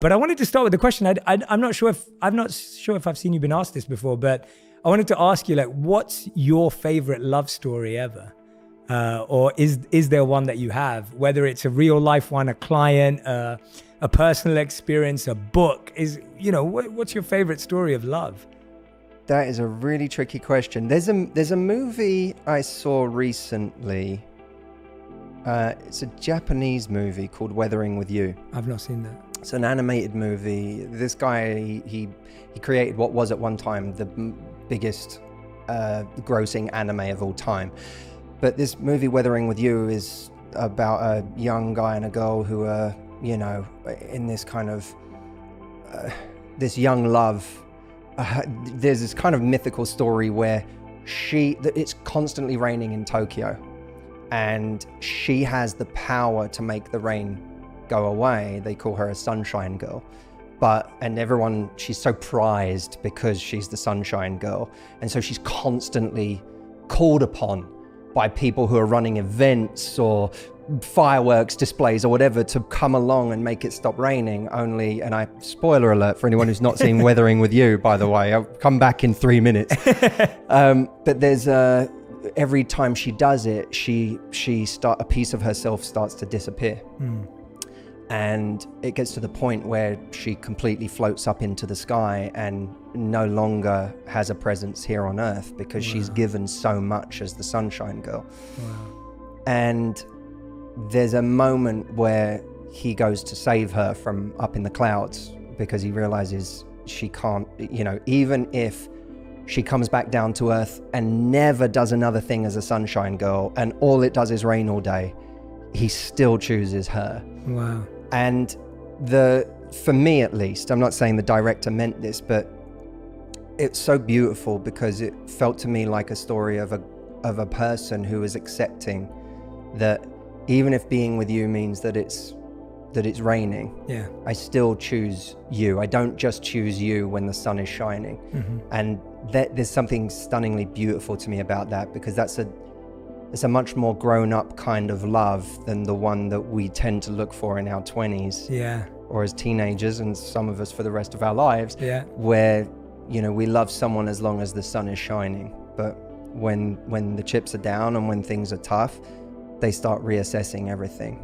But I wanted to start with the question. I'm not sure if I've seen you been asked this before, but I wanted to ask you, like, what's your favorite love story ever? Or is there one that you have, whether it's a real life one, a client, a personal experience, a book? What's your favorite story of love? That is a really tricky question. There's a movie I saw recently. It's a Japanese movie called Weathering with You. I've not seen that. It's an animated movie. This guy, he created what was at one time the biggest grossing anime of all time. But this movie, Weathering with You, is about a young guy and a girl who are, in this kind of, this young love. There's this kind of mythical story where it's constantly raining in Tokyo, and she has the power to make the rain go away. They call her a sunshine girl. She's so prized because she's the sunshine girl. And so she's constantly called upon by people who are running events or fireworks displays or whatever to come along and make it stop raining. Spoiler alert for anyone who's not seen Weathering with You, by the way, I'll come back in 3 minutes. But there's every time she does it, a piece of herself starts to disappear. And it gets to the point where she completely floats up into the sky and no longer has a presence here on Earth because she's given so much as the sunshine girl. And there's a moment where he goes to save her from up in the clouds because he realizes she can't, even if she comes back down to Earth and never does another thing as a sunshine girl and all it does is rain all day, he still chooses her. Wow. And for me at least, I'm not saying the director meant this, but it's so beautiful because it felt to me like a story of a person who is accepting that even if being with you means that it's raining, I still choose you. I don't just choose you when the sun is shining. And there's something stunningly beautiful to me about that, because it's a much more grown-up kind of love than the one that we tend to look for in our 20s or as teenagers, and some of us for the rest of our lives, where we love someone as long as the sun is shining. But when the chips are down and when things are tough, they start reassessing everything.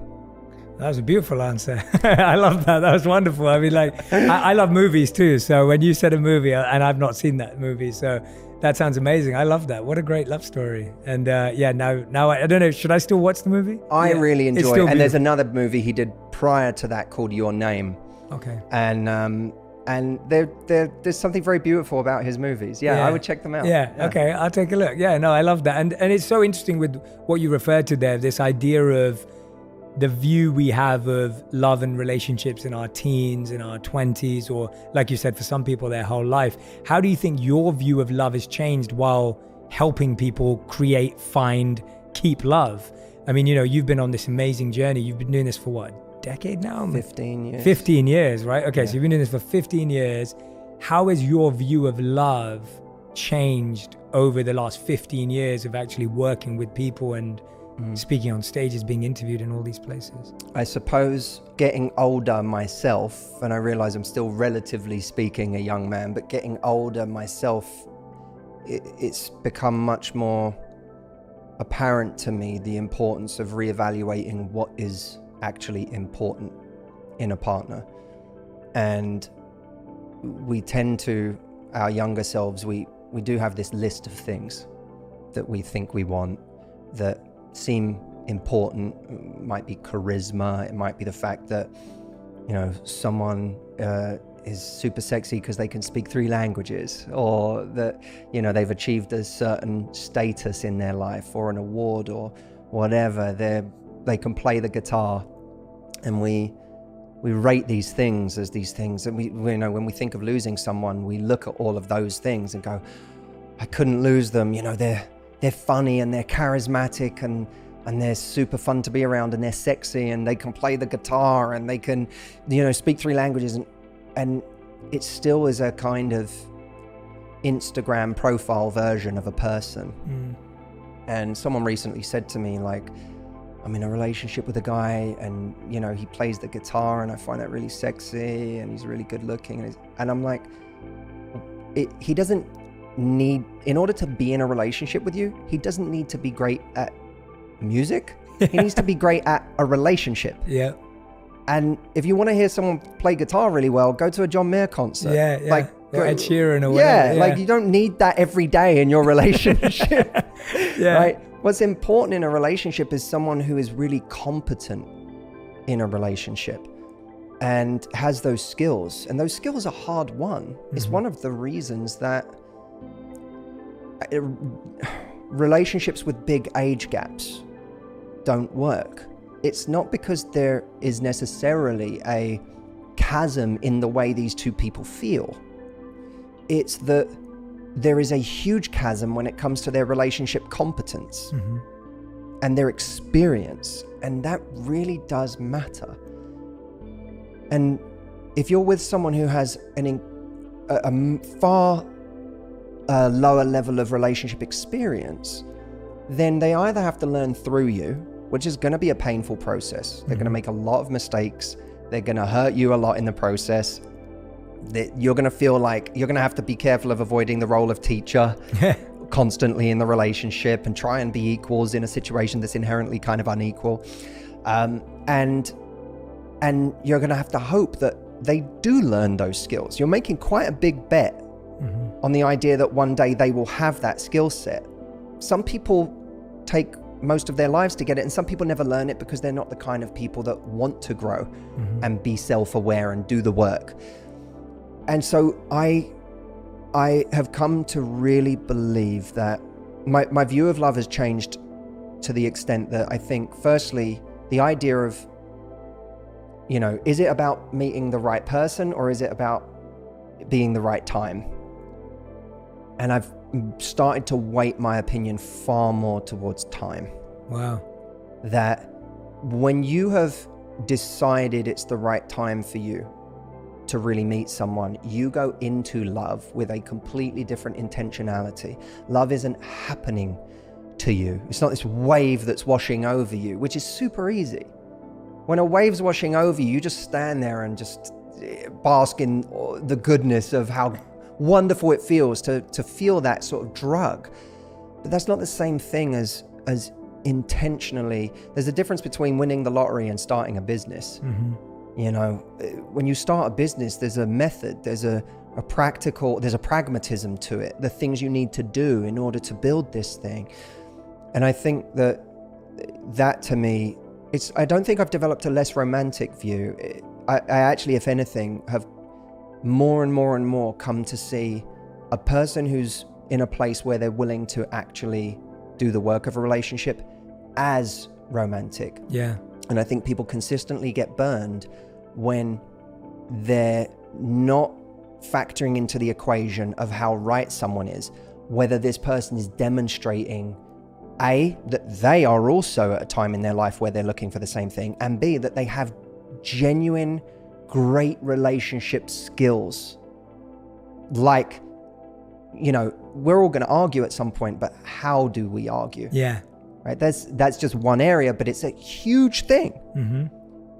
That was a beautiful answer. I love that. That was wonderful. I mean, I love movies too. So when you said a movie, and I've not seen that movie, so that sounds amazing. I love that. What a great love story. And now I don't know, should I still watch the movie? I really enjoy it. And there's another movie he did prior to that called Your Name. Okay. And there's something very beautiful about his movies. I would check them out. Okay, I'll take a look. I love that. And it's so interesting with what you referred to there, this idea of the view we have of love and relationships in our teens, in our 20s, or like you said, for some people, their whole life. How do you think your view of love has changed while helping people create, find, keep love? I mean, you've been on this amazing journey. You've been doing this for what, decade now? 15 years. 15 years, right? Okay, so you've been doing this for 15 years. How has your view of love changed over the last 15 years of actually working with people and speaking on stages, being interviewed in all these places? I suppose getting older myself, and I realize I'm still relatively speaking a young man, but getting older myself, it's become much more apparent to me the importance of reevaluating what is actually important in a partner. And we tend to, our younger selves, we do have this list of things that we think we want that seem important. It might be charisma, it might be the fact that someone is super sexy because they can speak 3 languages, or that they've achieved a certain status in their life or an award or whatever. They can play the guitar, and we rate these things as these things. And we when we think of losing someone, we look at all of those things and go, I couldn't lose them. They're funny and they're charismatic and they're super fun to be around, and they're sexy and they can play the guitar and they can, speak 3 languages. And it still is a kind of Instagram profile version of a person. And someone recently said to me, I'm in a relationship with a guy and, you know, he plays the guitar and I find that really sexy and he's really good looking. And I'm like, he doesn't need, in order to be in a relationship with you, he doesn't need to be great at music. He needs to be great at a relationship. Yeah. And if you want to hear someone play guitar really well, go to a John Mayer concert. Yeah, yeah. Like, or Ed Sheeran or whatever. Yeah, like you don't need that every day in your relationship. Yeah. Right? What's important in a relationship is someone who is really competent in a relationship and has those skills. And those skills are hard won. It's one of the reasons that relationships with big age gaps don't work. It's not because there is necessarily a chasm in the way these two people feel. It's that there is a huge chasm when it comes to their relationship competence and their experience. And that really does matter. And if you're with someone who has a far lower level of relationship experience, then they either have to learn through you, which is going to be a painful process. They're going to make a lot of mistakes. They're going to hurt you a lot in the process. That you're going to feel like you're going to have to be careful of avoiding the role of teacher constantly in the relationship and try and be equals in a situation that's inherently kind of unequal. And you're going to have to hope that they do learn those skills. You're making quite a big bet on the idea that one day they will have that skill set. Some people take most of their lives to get it, and some people never learn it because they're not the kind of people that want to grow and be self-aware and do the work. And so I have come to really believe that my view of love has changed to the extent that I think, firstly, the idea of, you know, is it about meeting the right person or is it about being the right time? And I've started to weight my opinion far more towards time. Wow. That when you have decided it's the right time for you to really meet someone, you go into love with a completely different intentionality. Love isn't happening to you. It's not this wave that's washing over you, which is super easy. When a wave's washing over you, you just stand there and just bask in the goodness of how wonderful it feels to feel that sort of drug. But that's not the same thing as intentionally. There's a difference between winning the lottery and starting a business. You know, when you start a business, there's a method, there's a pragmatism to it, the things you need to do in order to build this thing. And I think that to me, I don't think I've developed a less romantic view. I actually, if anything, have more and more come to see a person who's in a place where they're willing to actually do the work of a relationship as romantic. Yeah. And I think people consistently get burned when they're not factoring into the equation of how right someone is, whether this person is demonstrating A, that they are also at a time in their life where they're looking for the same thing, and B, that they have genuine, great relationship skills. Like, you know, we're all going to argue at some point, but how do we argue? Yeah. Right? That's just one area, but it's a huge thing.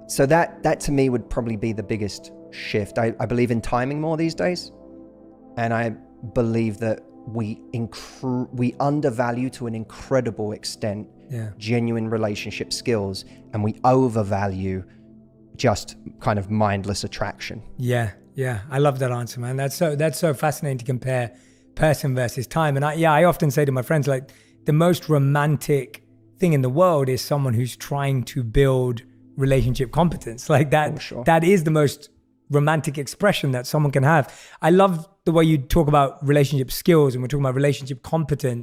So that to me would probably be the biggest shift. I believe in timing more these days. And I believe that we undervalue to an incredible extent genuine relationship skills, and we overvalue just kind of mindless attraction. Yeah. I love that answer, man. That's so fascinating to compare person versus time. And I often say to my friends, like, the most romantic thing in the world is someone who's trying to build relationship competence. Like that, that is the most romantic expression that someone can have. I love the way you talk about relationship skills, and we're talking about relationship competence.